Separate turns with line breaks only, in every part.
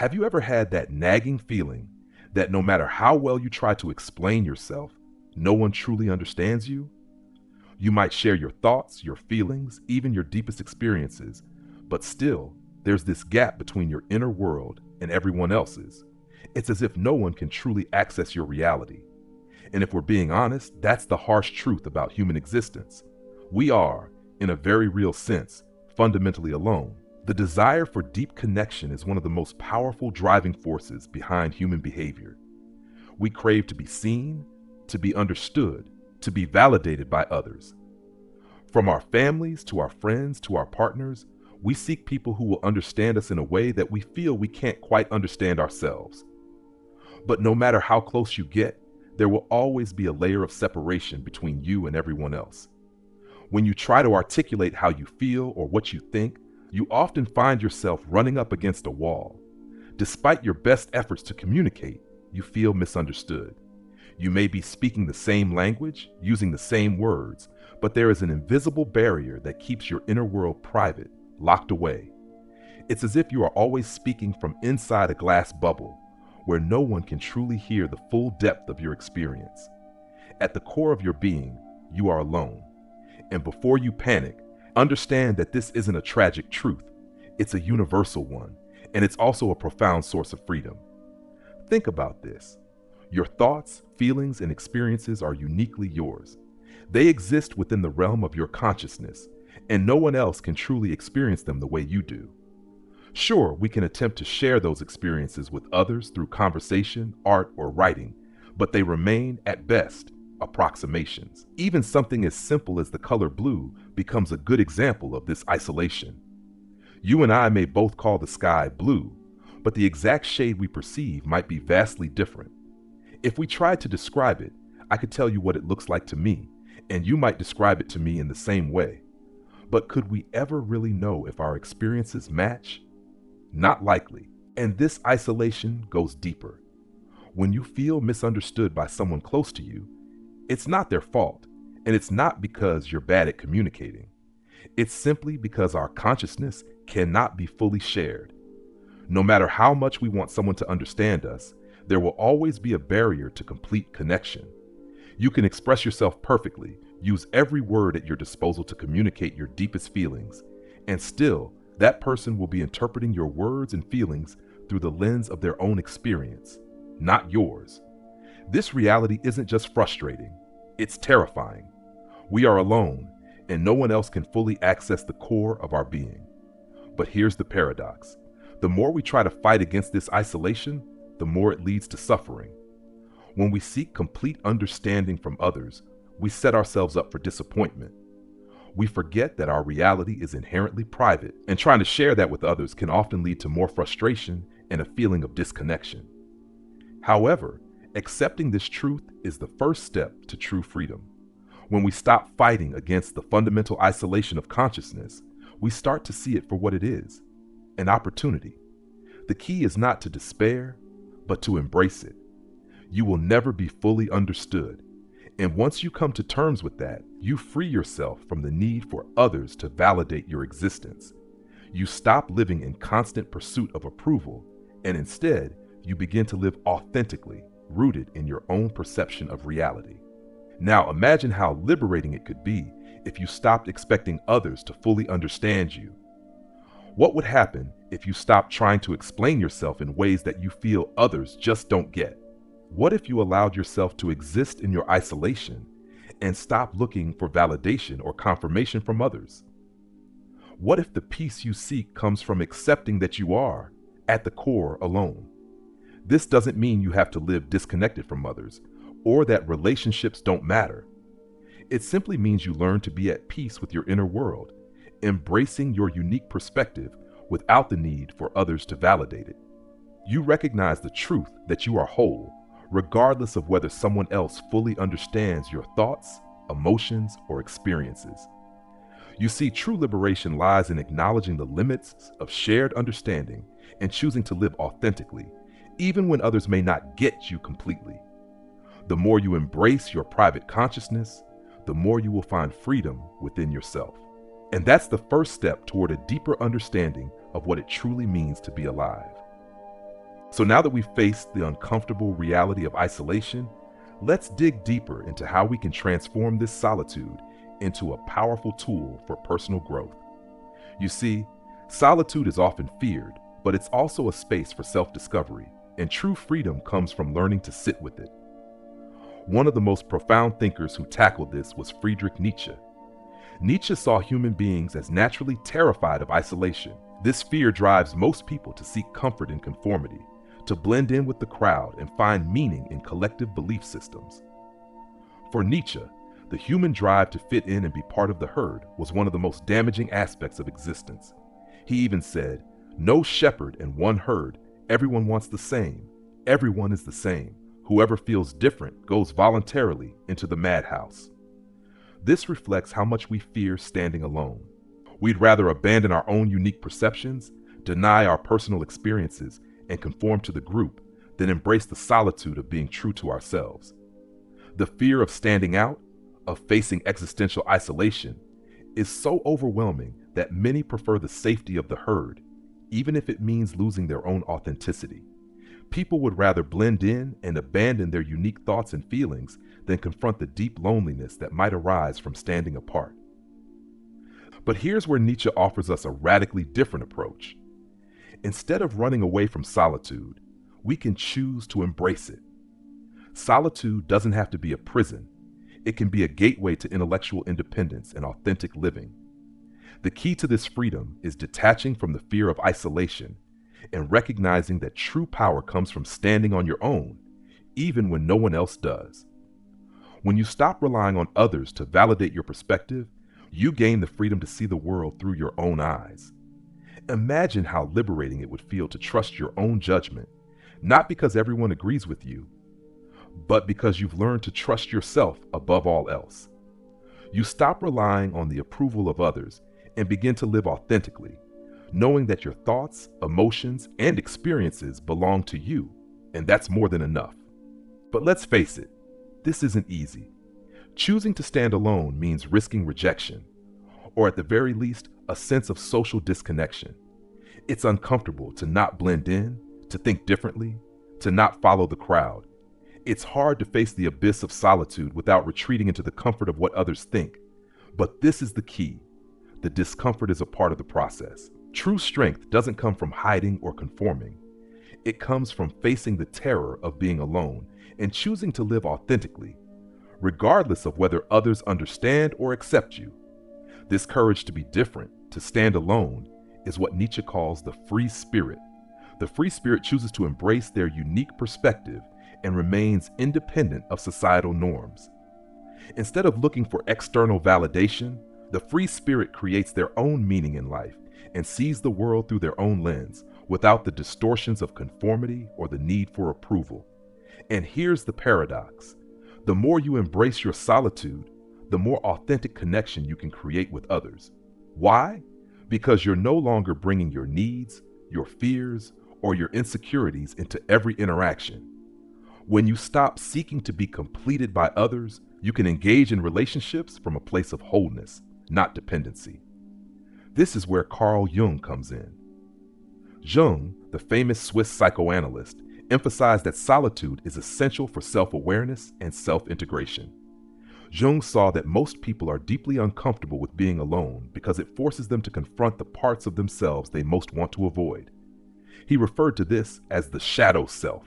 Have you ever had that nagging feeling that no matter how well you try to explain yourself, no one truly understands you? You might share your thoughts, your feelings, even your deepest experiences, but still, there's this gap between your inner world and everyone else's. It's as if no one can truly access your reality. And if we're being honest, that's the harsh truth about human existence. We are, in a very real sense, fundamentally alone. The desire for deep connection is one of the most powerful driving forces behind human behavior. We crave to be seen, to be understood, to be validated by others. From our families to our friends to our partners, we seek people who will understand us in a way that we feel we can't quite understand ourselves. But no matter how close you get, there will always be a layer of separation between you and everyone else. When you try to articulate how you feel or what you think, you often find yourself running up against a wall. Despite your best efforts to communicate, you feel misunderstood. You may be speaking the same language, using the same words, but there is an invisible barrier that keeps your inner world private, locked away. It's as if you are always speaking from inside a glass bubble, where no one can truly hear the full depth of your experience. At the core of your being, you are alone. And before you panic, understand that this isn't a tragic truth. It's a universal one, and it's also a profound source of freedom. Think about this. Your thoughts, feelings, and experiences are uniquely yours. They exist within the realm of your consciousness, and no one else can truly experience them the way you do. Sure, we can attempt to share those experiences with others through conversation, art, or writing, but they remain, at best, approximations. Even something as simple as the color blue becomes a good example of this isolation. You and I may both call the sky blue, but the exact shade we perceive might be vastly different. If we tried to describe it, I could tell you what it looks like to me, and you might describe it to me in the same way. But could we ever really know if our experiences match? Not likely. And this isolation goes deeper. When you feel misunderstood by someone close to you, it's not their fault, and it's not because you're bad at communicating. It's simply because our consciousness cannot be fully shared. No matter how much we want someone to understand us, there will always be a barrier to complete connection. You can express yourself perfectly, use every word at your disposal to communicate your deepest feelings, and still, that person will be interpreting your words and feelings through the lens of their own experience, not yours. This reality isn't just frustrating, it's terrifying. We are alone, and no one else can fully access the core of our being. But here's the paradox. The more we try to fight against this isolation, the more it leads to suffering. When we seek complete understanding from others, we set ourselves up for disappointment. We forget that our reality is inherently private, and trying to share that with others can often lead to more frustration and a feeling of disconnection. However, accepting this truth is the first step to true freedom. When we stop fighting against the fundamental isolation of consciousness, we start to see it for what it is, an opportunity. The key is not to despair, but to embrace it. You will never be fully understood, and once you come to terms with that, you free yourself from the need for others to validate your existence. You stop living in constant pursuit of approval, and instead, you begin to live authentically, rooted in your own perception of reality. Now imagine how liberating it could be if you stopped expecting others to fully understand you. What would happen if you stopped trying to explain yourself in ways that you feel others just don't get? What if you allowed yourself to exist in your isolation and stop looking for validation or confirmation from others? What if the peace you seek comes from accepting that you are, at the core, alone? This doesn't mean you have to live disconnected from others, or that relationships don't matter. It simply means you learn to be at peace with your inner world, embracing your unique perspective without the need for others to validate it. You recognize the truth that you are whole, regardless of whether someone else fully understands your thoughts, emotions, or experiences. You see, true liberation lies in acknowledging the limits of shared understanding and choosing to live authentically, even when others may not get you completely. The more you embrace your private consciousness, the more you will find freedom within yourself. And that's the first step toward a deeper understanding of what it truly means to be alive. So now that we've faced the uncomfortable reality of isolation, let's dig deeper into how we can transform this solitude into a powerful tool for personal growth. You see, solitude is often feared, but it's also a space for self-discovery, and true freedom comes from learning to sit with it. One of the most profound thinkers who tackled this was Friedrich Nietzsche. Nietzsche saw human beings as naturally terrified of isolation. This fear drives most people to seek comfort in conformity, to blend in with the crowd and find meaning in collective belief systems. For Nietzsche, the human drive to fit in and be part of the herd was one of the most damaging aspects of existence. He even said, "No shepherd and one herd, everyone wants the same. Everyone is the same. Whoever feels different goes voluntarily into the madhouse." This reflects how much we fear standing alone. We'd rather abandon our own unique perceptions, deny our personal experiences, and conform to the group than embrace the solitude of being true to ourselves. The fear of standing out, of facing existential isolation, is so overwhelming that many prefer the safety of the herd, even if it means losing their own authenticity. People would rather blend in and abandon their unique thoughts and feelings than confront the deep loneliness that might arise from standing apart. But here's where Nietzsche offers us a radically different approach. Instead of running away from solitude, we can choose to embrace it. Solitude doesn't have to be a prison. It can be a gateway to intellectual independence and authentic living. The key to this freedom is detaching from the fear of isolation and recognizing that true power comes from standing on your own, even when no one else does. When you stop relying on others to validate your perspective, you gain the freedom to see the world through your own eyes. Imagine how liberating it would feel to trust your own judgment, not because everyone agrees with you, but because you've learned to trust yourself above all else. You stop relying on the approval of others and begin to live authentically, knowing that your thoughts, emotions, and experiences belong to you, and that's more than enough. But let's face it, this isn't easy. Choosing to stand alone means risking rejection, or at the very least, a sense of social disconnection. It's uncomfortable to not blend in, to think differently, to not follow the crowd. It's hard to face the abyss of solitude without retreating into the comfort of what others think. But this is the key. The discomfort is a part of the process. True strength doesn't come from hiding or conforming. It comes from facing the terror of being alone and choosing to live authentically, regardless of whether others understand or accept you. This courage to be different, to stand alone, is what Nietzsche calls the free spirit. The free spirit chooses to embrace their unique perspective and remains independent of societal norms. Instead of looking for external validation, the free spirit creates their own meaning in life and sees the world through their own lens, without the distortions of conformity or the need for approval. And here's the paradox. The more you embrace your solitude, the more authentic connection you can create with others. Why? Because you're no longer bringing your needs, your fears, or your insecurities into every interaction. When you stop seeking to be completed by others, you can engage in relationships from a place of wholeness, not dependency. This is where Carl Jung comes in. Jung, the famous Swiss psychoanalyst, emphasized that solitude is essential for self-awareness and self-integration. Jung saw that most people are deeply uncomfortable with being alone because it forces them to confront the parts of themselves they most want to avoid. He referred to this as the shadow self,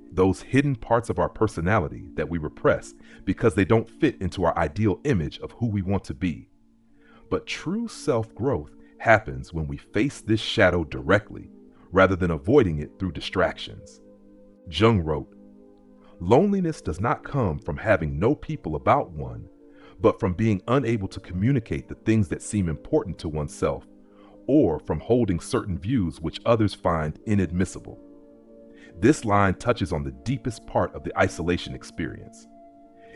those hidden parts of our personality that we repress because they don't fit into our ideal image of who we want to be. But true self-growth happens when we face this shadow directly, rather than avoiding it through distractions. Jung wrote, "Loneliness does not come from having no people about one, but from being unable to communicate the things that seem important to oneself, or from holding certain views which others find inadmissible." This line touches on the deepest part of the isolation experience.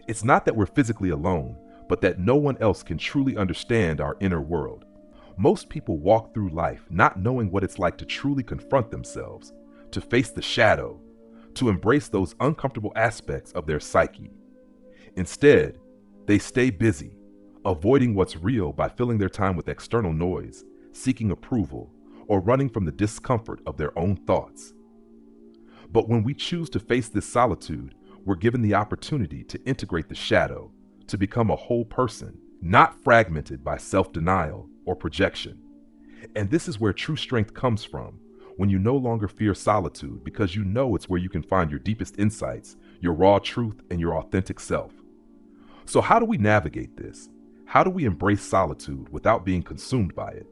It's not that we're physically alone, but that no one else can truly understand our inner world. Most people walk through life not knowing what it's like to truly confront themselves, to face the shadow, to embrace those uncomfortable aspects of their psyche. Instead, they stay busy, avoiding what's real by filling their time with external noise, seeking approval, or running from the discomfort of their own thoughts. But when we choose to face this solitude, we're given the opportunity to integrate the shadow, to become a whole person, not fragmented by self-denial or projection. And this is where true strength comes from, when you no longer fear solitude because you know it's where you can find your deepest insights, your raw truth, and your authentic self. So how do we navigate this? How do we embrace solitude without being consumed by it?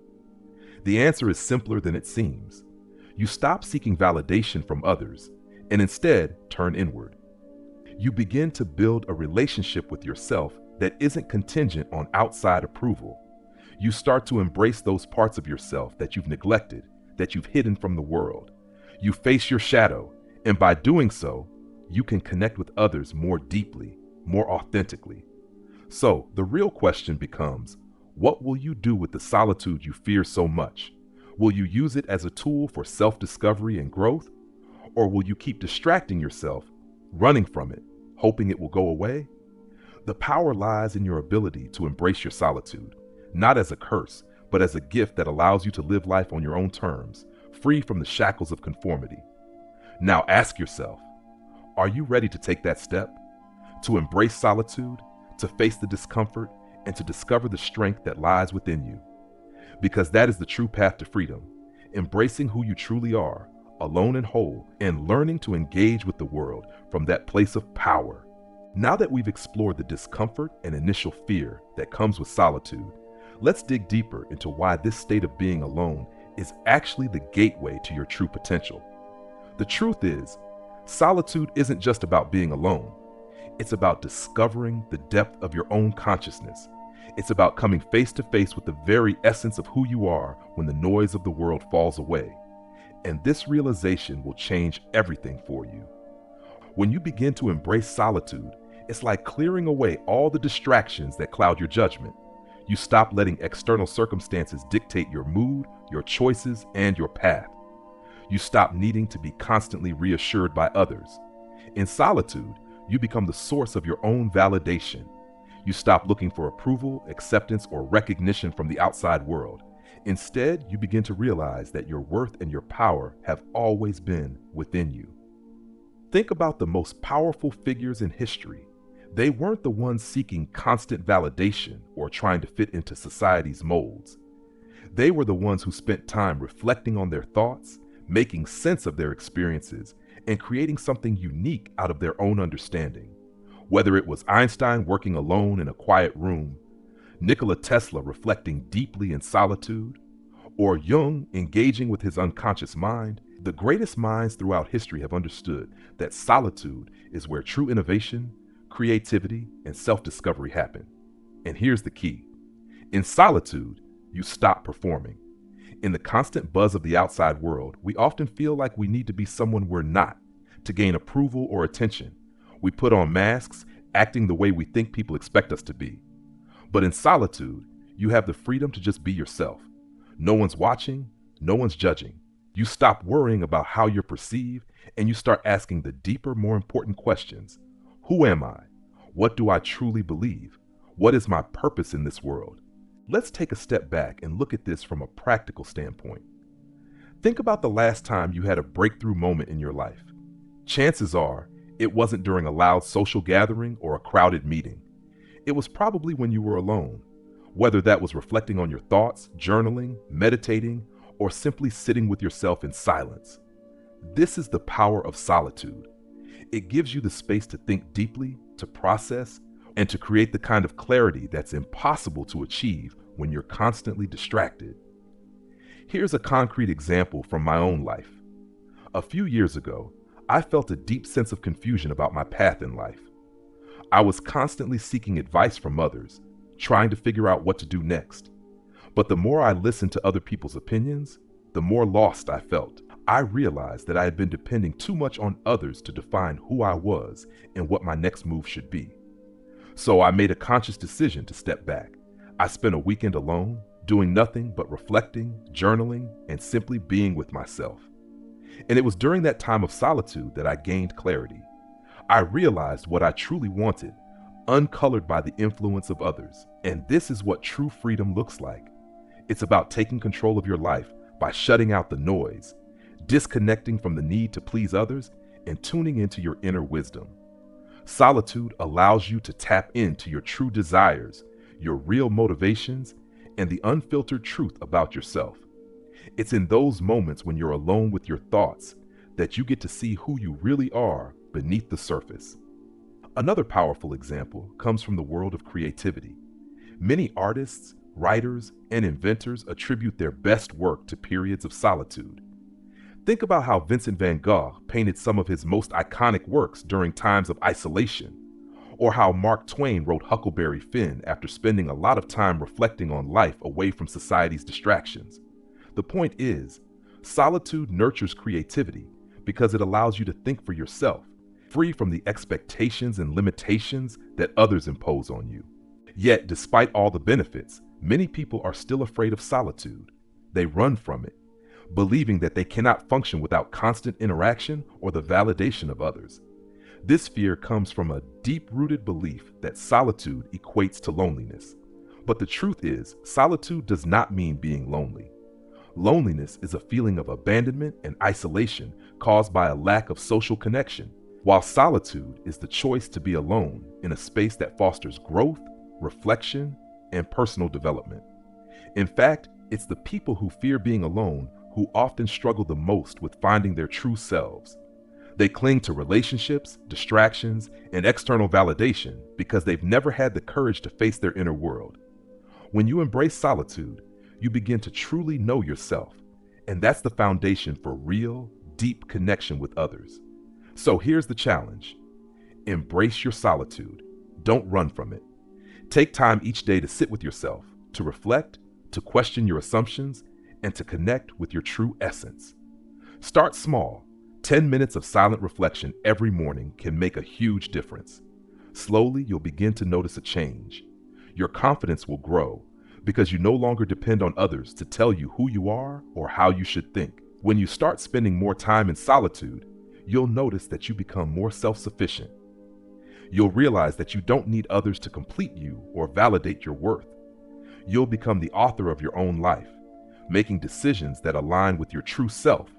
The answer is simpler than it seems. You stop seeking validation from others and instead turn inward. You begin to build a relationship with yourself that isn't contingent on outside approval. You start to embrace those parts of yourself that you've neglected, that you've hidden from the world. You face your shadow, and by doing so, you can connect with others more deeply, more authentically. So the real question becomes, what will you do with the solitude you fear so much? Will you use it as a tool for self-discovery and growth? Or will you keep distracting yourself, running from it, hoping it will go away? The power lies in your ability to embrace your solitude, not as a curse, but as a gift that allows you to live life on your own terms, free from the shackles of conformity. Now ask yourself, are you ready to take that step? To embrace solitude, to face the discomfort, and to discover the strength that lies within you? Because that is the true path to freedom, embracing who you truly are, alone and whole, and learning to engage with the world from that place of power. Now that we've explored the discomfort and initial fear that comes with solitude, let's dig deeper into why this state of being alone is actually the gateway to your true potential. The truth is, solitude isn't just about being alone. It's about discovering the depth of your own consciousness. It's about coming face to face with the very essence of who you are when the noise of the world falls away. And this realization will change everything for you. When you begin to embrace solitude, it's like clearing away all the distractions that cloud your judgment. You stop letting external circumstances dictate your mood, your choices, and your path. You stop needing to be constantly reassured by others. In solitude, you become the source of your own validation. You stop looking for approval, acceptance, or recognition from the outside world. Instead, you begin to realize that your worth and your power have always been within you. Think about the most powerful figures in history. They weren't the ones seeking constant validation or trying to fit into society's molds. They were the ones who spent time reflecting on their thoughts, making sense of their experiences, and creating something unique out of their own understanding. Whether it was Einstein working alone in a quiet room, Nikola Tesla reflecting deeply in solitude, or Jung engaging with his unconscious mind, the greatest minds throughout history have understood that solitude is where true innovation, creativity, and self-discovery happen. And here's the key. In solitude, you stop performing. In the constant buzz of the outside world, we often feel like we need to be someone we're not to gain approval or attention. We put on masks, acting the way we think people expect us to be. But in solitude, you have the freedom to just be yourself. No one's watching, no one's judging. You stop worrying about how you're perceived, and you start asking the deeper, more important questions. Who am I? What do I truly believe? What is my purpose in this world? Let's take a step back and look at this from a practical standpoint. Think about the last time you had a breakthrough moment in your life. Chances are, it wasn't during a loud social gathering or a crowded meeting. It was probably when you were alone, whether that was reflecting on your thoughts, journaling, meditating, or simply sitting with yourself in silence. This is the power of solitude. It gives you the space to think deeply, to process, and to create the kind of clarity that's impossible to achieve when you're constantly distracted. Here's a concrete example from my own life. A few years ago, I felt a deep sense of confusion about my path in life. I was constantly seeking advice from others, trying to figure out what to do next. But the more I listened to other people's opinions, the more lost I felt. I realized that I had been depending too much on others to define who I was and what my next move should be. So I made a conscious decision to step back. I spent a weekend alone, doing nothing but reflecting, journaling, and simply being with myself. And it was during that time of solitude that I gained clarity. I realized what I truly wanted, uncolored by the influence of others. And this is what true freedom looks like. It's about taking control of your life by shutting out the noise, disconnecting from the need to please others, and tuning into your inner wisdom. Solitude allows you to tap into your true desires, your real motivations, and the unfiltered truth about yourself. It's in those moments when you're alone with your thoughts that you get to see who you really are beneath the surface. Another powerful example comes from the world of creativity. Many artists, writers, and inventors attribute their best work to periods of solitude. Think about how Vincent van Gogh painted some of his most iconic works during times of isolation, or how Mark Twain wrote Huckleberry Finn after spending a lot of time reflecting on life away from society's distractions. The point is, solitude nurtures creativity because it allows you to think for yourself, free from the expectations and limitations that others impose on you. Yet, despite all the benefits, many people are still afraid of solitude. They run from it, believing that they cannot function without constant interaction or the validation of others. This fear comes from a deep-rooted belief that solitude equates to loneliness. But the truth is, solitude does not mean being lonely. Loneliness is a feeling of abandonment and isolation caused by a lack of social connection, while solitude is the choice to be alone in a space that fosters growth, reflection, and personal development. In fact, it's the people who fear being alone who often struggle the most with finding their true selves. They cling to relationships, distractions, and external validation because they've never had the courage to face their inner world. When you embrace solitude, you begin to truly know yourself, and that's the foundation for real, deep connection with others. So here's the challenge. Embrace your solitude. Don't run from it. Take time each day to sit with yourself, to reflect, to question your assumptions, and to connect with your true essence. Start small. 10 minutes of silent reflection every morning can make a huge difference. Slowly, you'll begin to notice a change. Your confidence will grow because you no longer depend on others to tell you who you are or how you should think. When you start spending more time in solitude, you'll notice that you become more self-sufficient. You'll realize that you don't need others to complete you or validate your worth. You'll become the author of your own life, making decisions that align with your true self,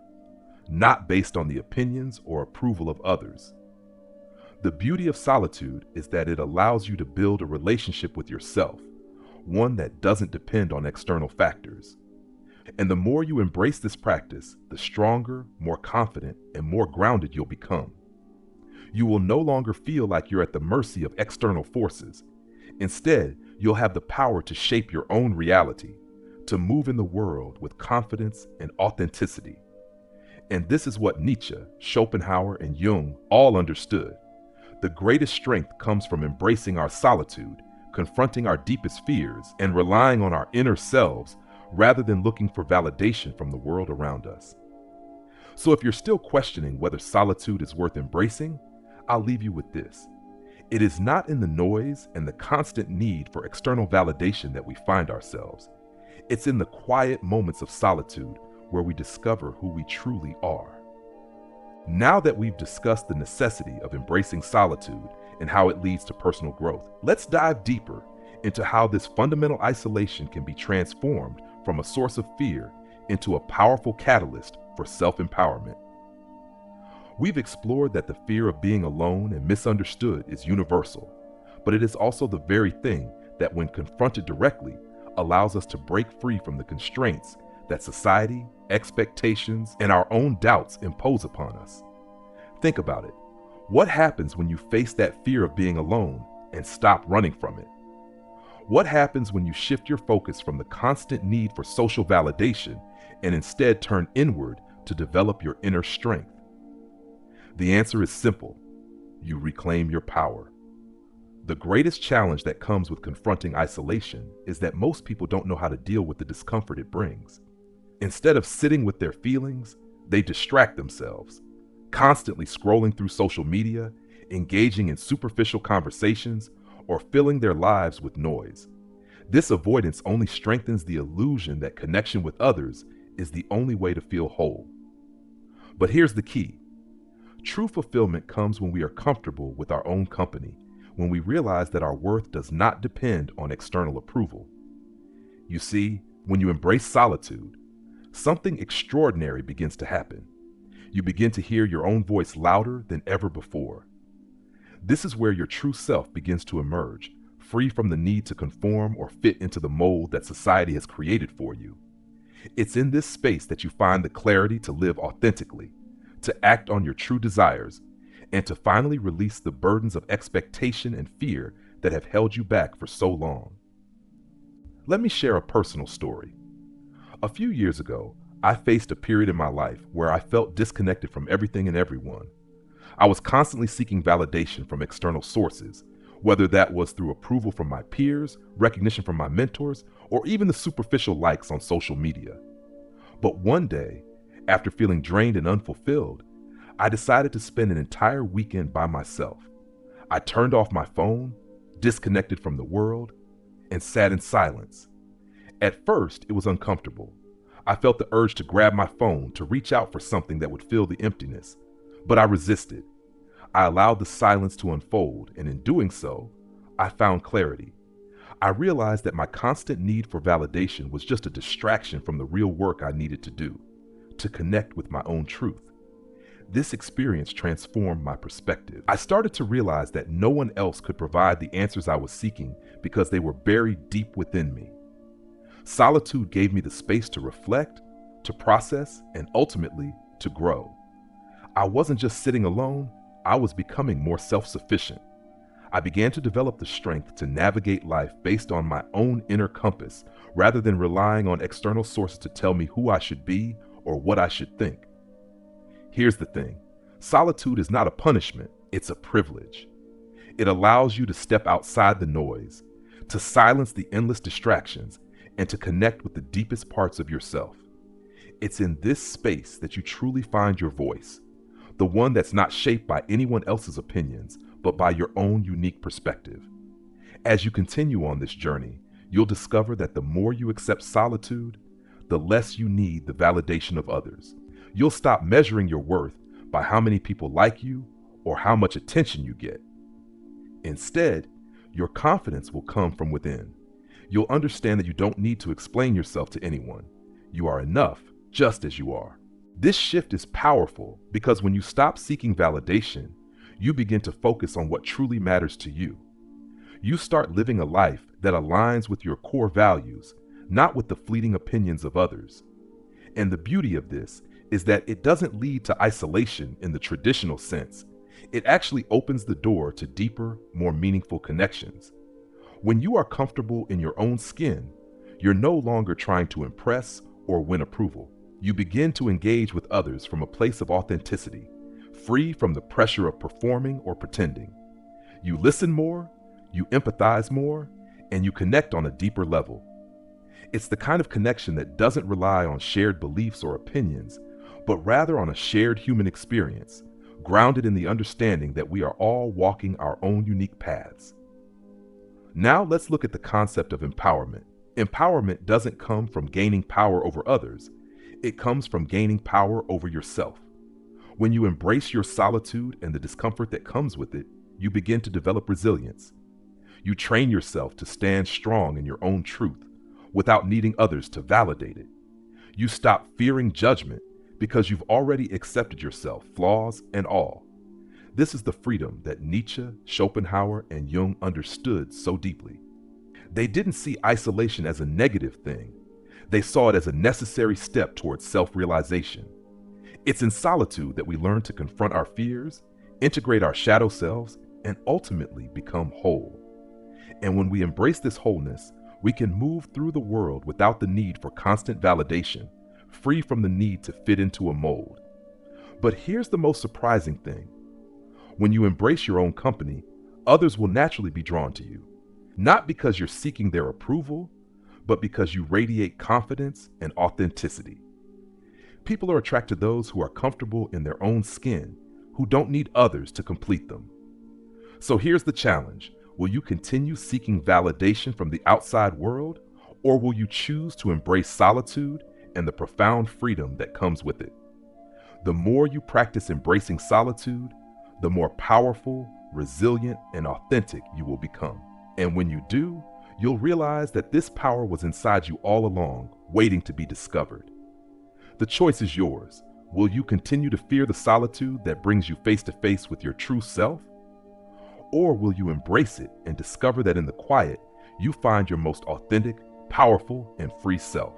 not based on the opinions or approval of others. The beauty of solitude is that it allows you to build a relationship with yourself, one that doesn't depend on external factors. And the more you embrace this practice, the stronger, more confident, and more grounded you'll become. You will no longer feel like you're at the mercy of external forces. Instead, you'll have the power to shape your own reality, to move in the world with confidence and authenticity. And this is what Nietzsche, Schopenhauer, and Jung all understood. The greatest strength comes from embracing our solitude, confronting our deepest fears, and relying on our inner selves rather than looking for validation from the world around us. So if you're still questioning whether solitude is worth embracing, I'll leave you with this. It is not in the noise and the constant need for external validation that we find ourselves. It's in the quiet moments of solitude where we discover who we truly are. Now that we've discussed the necessity of embracing solitude and how it leads to personal growth, let's dive deeper into how this fundamental isolation can be transformed from a source of fear into a powerful catalyst for self-empowerment. We've explored that the fear of being alone and misunderstood is universal, but it is also the very thing that, when confronted directly, allows us to break free from the constraints that society, expectations, and our own doubts impose upon us. Think about it. What happens when you face that fear of being alone and stop running from it? What happens when you shift your focus from the constant need for social validation and instead turn inward to develop your inner strength? The answer is simple. You reclaim your power. The greatest challenge that comes with confronting isolation is that most people don't know how to deal with the discomfort it brings. Instead of sitting with their feelings, they distract themselves, constantly scrolling through social media, engaging in superficial conversations, or filling their lives with noise. This avoidance only strengthens the illusion that connection with others is the only way to feel whole. But here's the key. True fulfillment comes when we are comfortable with our own company, when we realize that our worth does not depend on external approval. You see, when you embrace solitude, something extraordinary begins to happen. You begin to hear your own voice louder than ever before. This is where your true self begins to emerge, free from the need to conform or fit into the mold that society has created for you. It's in this space that you find the clarity to live authentically, to act on your true desires, and to finally release the burdens of expectation and fear that have held you back for so long. Let me share a personal story. A few years ago, I faced a period in my life where I felt disconnected from everything and everyone. I was constantly seeking validation from external sources, whether that was through approval from my peers, recognition from my mentors, or even the superficial likes on social media. But one day, after feeling drained and unfulfilled, I decided to spend an entire weekend by myself. I turned off my phone, disconnected from the world, and sat in silence. At first, it was uncomfortable. I felt the urge to grab my phone to reach out for something that would fill the emptiness, but I resisted. I allowed the silence to unfold, and in doing so, I found clarity. I realized that my constant need for validation was just a distraction from the real work I needed to do, to connect with my own truth. This experience transformed my perspective. I started to realize that no one else could provide the answers I was seeking because they were buried deep within me. Solitude gave me the space to reflect, to process, and ultimately to grow. I wasn't just sitting alone, I was becoming more self-sufficient. I began to develop the strength to navigate life based on my own inner compass rather than relying on external sources to tell me who I should be or what I should think. Here's the thing, solitude is not a punishment, it's a privilege. It allows you to step outside the noise, to silence the endless distractions, and to connect with the deepest parts of yourself. It's in this space that you truly find your voice, the one that's not shaped by anyone else's opinions, but by your own unique perspective. As you continue on this journey, you'll discover that the more you accept solitude, the less you need the validation of others. You'll stop measuring your worth by how many people like you or how much attention you get. Instead, your confidence will come from within. You'll understand that you don't need to explain yourself to anyone. You are enough just as you are. This shift is powerful because when you stop seeking validation, you begin to focus on what truly matters to you. You start living a life that aligns with your core values, not with the fleeting opinions of others. And the beauty of this is that it doesn't lead to isolation in the traditional sense. It actually opens the door to deeper, more meaningful connections. When you are comfortable in your own skin, you're no longer trying to impress or win approval. You begin to engage with others from a place of authenticity, free from the pressure of performing or pretending. You listen more, you empathize more, and you connect on a deeper level. It's the kind of connection that doesn't rely on shared beliefs or opinions, but rather on a shared human experience, grounded in the understanding that we are all walking our own unique paths. Now let's look at the concept of empowerment. Empowerment doesn't come from gaining power over others. It comes from gaining power over yourself. When you embrace your solitude and the discomfort that comes with it, you begin to develop resilience. You train yourself to stand strong in your own truth without needing others to validate it. You stop fearing judgment because you've already accepted yourself, flaws and all. This is the freedom that Nietzsche, Schopenhauer, and Jung understood so deeply. They didn't see isolation as a negative thing. They saw it as a necessary step towards self-realization. It's in solitude that we learn to confront our fears, integrate our shadow selves, and ultimately become whole. And when we embrace this wholeness, we can move through the world without the need for constant validation, free from the need to fit into a mold. But here's the most surprising thing. When you embrace your own company, others will naturally be drawn to you, not because you're seeking their approval, but because you radiate confidence and authenticity. People are attracted to those who are comfortable in their own skin, who don't need others to complete them. So here's the challenge. Will you continue seeking validation from the outside world, or will you choose to embrace solitude and the profound freedom that comes with it? The more you practice embracing solitude, the more powerful, resilient, and authentic you will become. And when you do, you'll realize that this power was inside you all along, waiting to be discovered. The choice is yours. Will you continue to fear the solitude that brings you face to face with your true self? Or will you embrace it and discover that in the quiet, you find your most authentic, powerful, and free self?